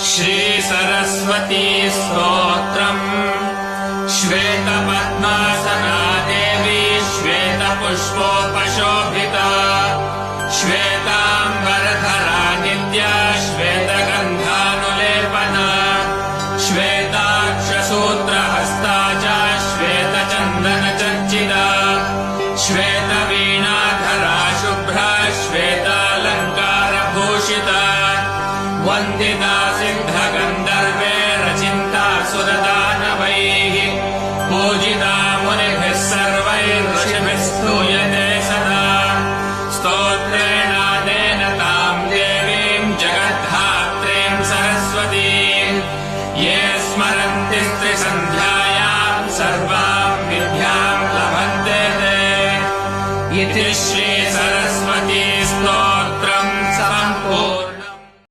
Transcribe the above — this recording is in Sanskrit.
श्री सरस्वती स्तोत्रम्। श्वेतपद्मासना देवी श्वेतपुष्पोपशोभिता, श्वेताम्बरधरा नित्या श्वेतगन्धानुलेपना, श्वेताक्षसूत्रहस्ता च श्वेतचन्दनचर्चिता, श्वेतवीणाधरा शुभ्रा श्वेतालङ्कारभूषिता, वन्दिता सिद्धगन्धर्वे रचिन्ता सुरदानवैः, पूजिता मुनिभिः सर्वैर्ऋषिभिः स्तूयते सदा। स्तोत्रेणादेन ताम् देवीम् जगद्धात्रीम् सरस्वतीम् ये स्मरन्ति त्रिसन्ध्यायाम् सर्वाम् विद्याम् लभन्ते ते। इति